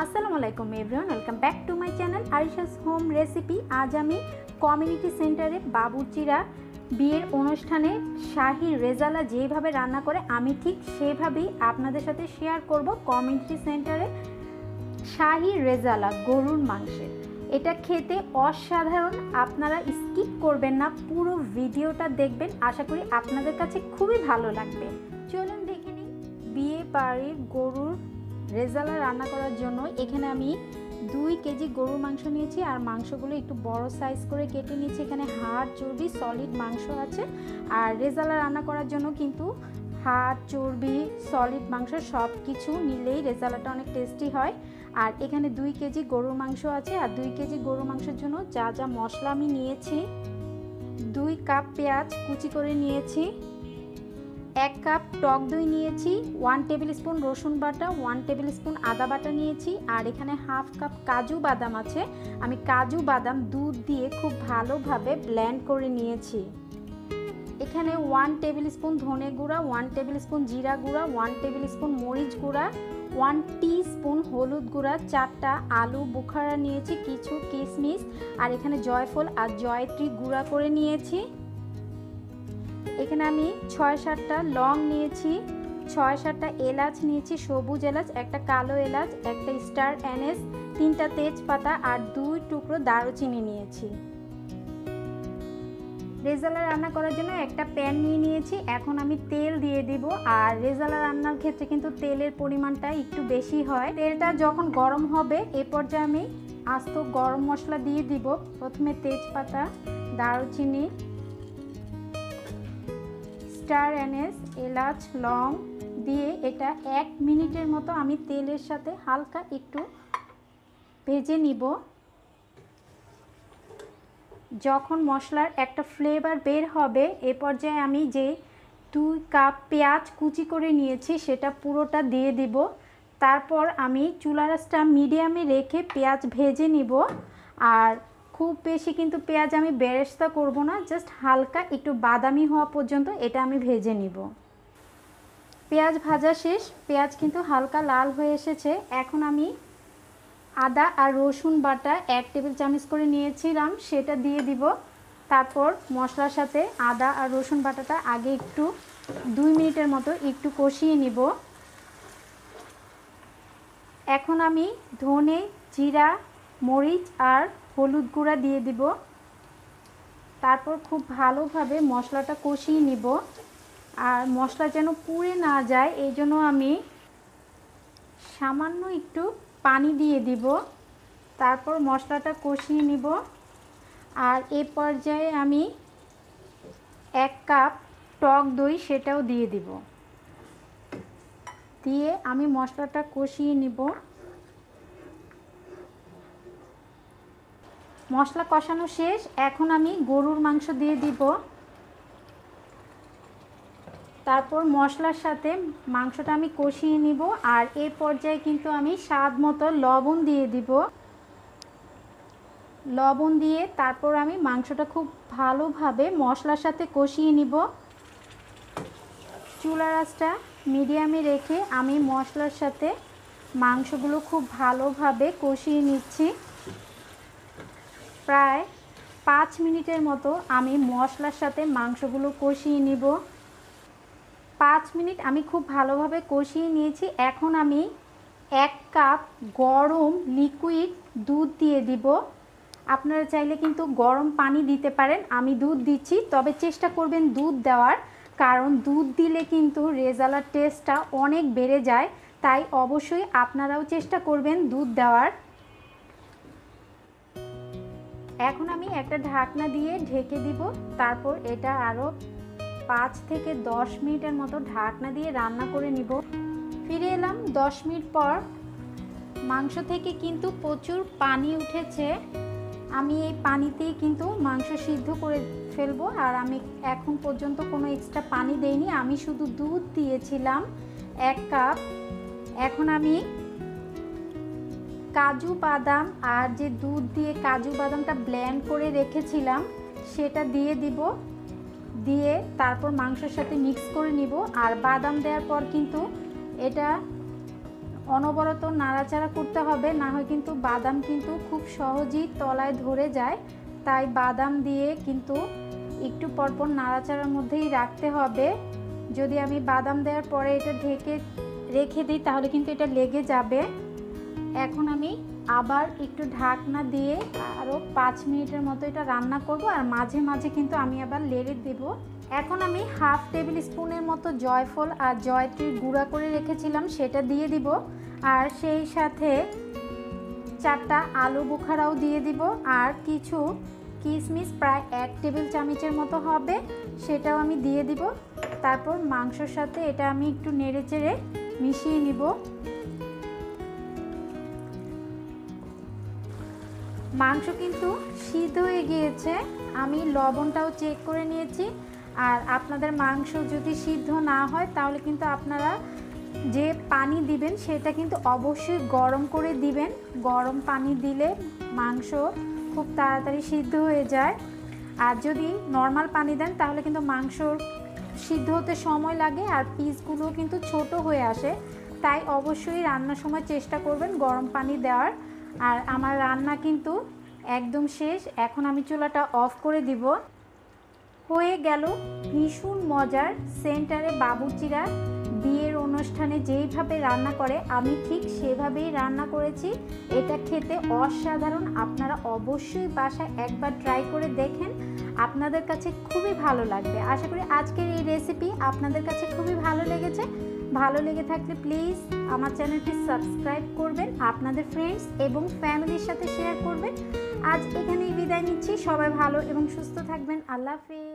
আসসালামু আলাইকুম everyone, welcome back to my channel Arisha's home recipe. আজ আমি কমিউনিটি সেন্টারে বাবুর্চিরা বিয়ের অনুষ্ঠানে শাহী রেজালা যেভাবে রান্না করে আমি ঠিক সেভাবেই আপনাদের সাথে শেয়ার করব। কমিউনিটি সেন্টারে শাহী রেজালা গরুর মাংসের, এটা খেতে অসাধারণ। আপনারা স্কিপ করবেন না, পুরো ভিডিওটা দেখবেন, আশা করি আপনাদের কাছে খুবই ভালো লাগবে। চলুন দেখে নিই। বিয়ে বাড়ির গরুর রেজালা রান্না করার জন্য এখানে আমি 2 কেজি গরুর মাংস নিয়েছি, আর মাংসগুলো একটু বড় সাইজ করে কেটে নিয়েছি। এখানে হাড় চর্বি সলিড মাংস আছে, আর রেজালা রান্না করার জন্য কিন্তু হাড় চর্বি সলিড মাংস সব কিছু নিলেই রেজালাটা অনেক টেস্টি হয়। আর এখানে 2 কেজি গরুর মাংস আছে, আর 2 কেজি গরুর মাংসের জন্য যা যা মশলা আমি নিয়েছি: 2 কাপ পেঁয়াজ কুচি করে নিয়েছি, 1 কাপ টক দই নিয়েছি, 1 টেবিল স্পুন রসুন বাটা, 1 টেবিল স্পুন আদা বাটা নিয়েছি, আর এখানে হাফ কাপ কাজু বাদাম আছে। আমি কাজু বাদাম দুধ দিয়ে খুব ভালোভাবে ব্লেন্ড করে নিয়েছি। এখানে 1 টেবিল স্পুন ধনে গুঁড়া, 1 টেবিল স্পুন জিরা গুঁড়া, 1 টেবিল স্পুন মরিচ গুঁড়া, 1 টিস্পুন হলুদ গুঁড়া, 4টা আলু বুখারা নিয়েছি, কিছু কিশমিশ, আর এখানে জয়ফল আর জয়ত্রী গুঁড়া করে নিয়েছি। এখানে আমি 6-7টা লং নিয়েছি, 6-7টা এলাচ নিয়েছি, সবুজ এলাচ, একটা কালো এলাচ, একটা স্টার অ্যানিস, 3টা তেজপাতা, আর 2 টুকরো দারুচিনি নিয়েছি। রেজালা রান্না করার জন্য একটা প্যান নিয়ে নিয়েছি। এখন আমি তেল দিয়ে দিব, আর রেজালা রান্নার ক্ষেত্রে কিন্তু তেলের পরিমাণটা একটু বেশি হয়। তেলটা যখন গরম হবে এ পর্যায়ে আমি আস্ত গরম মশলা দিয়ে দিব। প্রথমে তেজপাতা, দারুচিনি, স্টার অ্যানিস, এলাচ, লং দিয়ে এটা 1 মিনিটের মতো আমি তেলের সাথে হালকা একটু ভেজে নিব। যখন মশলার একটা ফ্লেভার বের হবে এ পর্যায়ে আমি যে 2 কাপ পেঁয়াজ কুচি করে নিয়েছি সেটা পুরোটা দিয়ে দিব। তারপর আমি চুলার আঁচটা মিডিয়ামে রেখে পেঁয়াজ ভেজে নিব। আর খুব বেশি কিন্তু পেঁয়াজ আমি বেরেস্তা করব না, জাস্ট হালকা একটু বাদামি হওয়া পর্যন্ত এটা আমি ভেজে নিব। পেঁয়াজ ভাজা শেষ, পেঁয়াজ কিন্তু হালকা লাল হয়ে এসেছে। এখন আমি আদা আর রসুন বাটা 1 টেবিল চামচ করে নিয়েছিলাম, সেটা দিয়ে দিব। তারপর মশলার সাথে আদা আর রসুন বাটাটা আগে একটু 2 মিনিটের মতো একটু কষিয়ে নিব। এখন আমি ধনে, জিরা, মরিচ আর হলুদ গুঁড়া দিয়ে দিব। তারপর খুব ভালোভাবে মশলাটা কষিয়ে নিব। আর মশলা যেন পুড়ে না যায় এই জন্য আমি সামান্য একটু পানি দিয়ে দিব। তারপর মশলাটা কষিয়ে নিব। আর এ পর্যায়ে আমি 1 কাপ টক দই সেটাও দিয়ে দিব। দিয়ে আমি মশলাটা কষিয়ে নিব। মশলা কষানো শেষ, এখন আমি গরুর মাংস দিয়ে দিব। তারপর মশলার সাথে মাংসটা আমি কষিয়ে নিব। আর এই পর্যায়ে কিন্তু আমি স্বাদ মতো লবণ দিয়ে দিব। লবণ দিয়ে তারপর আমি মাংসটা খুব ভালোভাবে মশলার সাথে কষিয়ে নিব। চুলার আঁচটা মিডিয়ামে রেখে আমি মশলার সাথে মাংসগুলো খুব ভালোভাবে কষিয়ে নিচ্ছি। প্রায় 5 মিনিটের মতো আমি মশলার সাথে মাংসগুলো কষিয়ে নিব। 5 মিনিট আমি খুব ভালোভাবে কষিয়ে নিয়েছি। এখন আমি 1 কাপ গরম লিকুইড দুধ দিয়ে দিব। আপনারা চাইলে কিন্তু গরম পানি দিতে পারেন, আমি দুধ দিচ্ছি, তবে চেষ্টা করবেন দুধ দেওয়ার, কারণ দুধ দিলে কিন্তু রেজালার টেস্টটা অনেক বেড়ে যায়। তাই অবশ্যই আপনারাও চেষ্টা করবেন দুধ দেওয়ার। এখন আমি একটা ঢাকনা দিয়ে ঢেকে দিব। তারপর এটা আরও 5 থেকে 10 মিনিটের মতো ঢাকনা দিয়ে রান্না করে নিব। ফিরে এলাম 10 মিনিট পর। মাংস থেকে কিন্তু প্রচুর পানি উঠেছে। আমি এই পানিতেই কিন্তু মাংস সিদ্ধ করে ফেলবো। আর আমি এখন পর্যন্ত কোনো এক্সট্রা পানি দেইনি, আমি শুধু দুধ দিয়েছিলাম 1 কাপ। এখন আমি কাজু বাদাম আর যে দুধ দিয়ে কাজু বাদামটা ব্লেন্ড করে রেখেছিলাম সেটা দিয়ে দিব। দিয়ে তারপর মাংসের সাথে মিক্স করে নিব। আর বাদাম দেওয়ার পর কিন্তু এটা অনবরত নাড়াচাড়া করতে হবে, না হয় কিন্তু বাদাম কিন্তু খুব সহজেই তলায় ধরে যায়। তাই বাদাম দিয়ে কিন্তু একটু পরপর নাড়াচাড়ার মধ্যেই রাখতে হবে। যদি আমি বাদাম দেওয়ার পরে এটা ঢেকে রেখে দিই তাহলে কিন্তু এটা লেগে যাবে। এখন আমি আবার একটু ঢাকনা দিয়ে আরও 5 মিনিটের মতো এটা রান্না করব, আর মাঝে মাঝে কিন্তু আমি আবার নেড়ে দেব। এখন আমি হাফ টেবিল স্পুনের মতো জয়ফল আর জয়ত্রী গুঁড়া করে রেখেছিলাম সেটা দিয়ে দিব, আর সেই সাথে 4টা আলু বোখারাও দিয়ে দিব, আর কিছু কিশমিশ প্রায় 1 টেবিল চামচের মতো হবে সেটাও আমি দিয়ে দিব। তারপর মাংসর সাথে এটা আমি একটু নেড়েচেড়ে মিশিয়ে নিব। মাংস কিন্তু সিদ্ধ হয়ে গিয়েছে, আমি লবণটাও চেক করে নিয়েছি। আর আপনাদের মাংস যদি সিদ্ধ না হয় তাহলে কিন্তু আপনারা যে পানি দিবেন সেটা কিন্তু অবশ্যই গরম করে দিবেন। গরম পানি দিলে মাংস খুব তাড়াতাড়ি সিদ্ধ হয়ে যায়, আর যদি নর্মাল পানি দেন তাহলে কিন্তু মাংস সিদ্ধ হতে সময় লাগে আর পিসগুলো কিন্তু ছোট হয়ে আসে। তাই অবশ্যই রান্নার সময় চেষ্টা করবেন গরম পানি দেওয়ার। আর আমার রান্না কিন্তু একদম শেষ, এখন আমি চুলাটা অফ করে দিব। হয়ে গেল ভীষণ মজার সেন্টারে বাবুর্চিরা বিয়ের অনুষ্ঠানে যেইভাবে রান্না করে আমি ঠিক সেভাবেই রান্না করেছি। এটা খেতে অসাধারণ, আপনারা অবশ্যই বাসায় একবার ট্রাই করে দেখেন, আপনাদের কাছে খুবই ভালো লাগবে। আশা করি আজকের এই রেসিপি আপনাদের কাছে খুবই ভালো লেগেছে। ভালো লেগে থাকলে প্লিজ আমার চ্যানেলটি সাবস্ক্রাইব করবেন, আপনাদের ফ্রেন্ডস এবং ফ্যামিলির সাথে শেয়ার করবেন। আজ এখানেই বিদায় নিচ্ছি, সবাই ভালো এবং সুস্থ থাকবেন। আল্লাহ হাফেজ।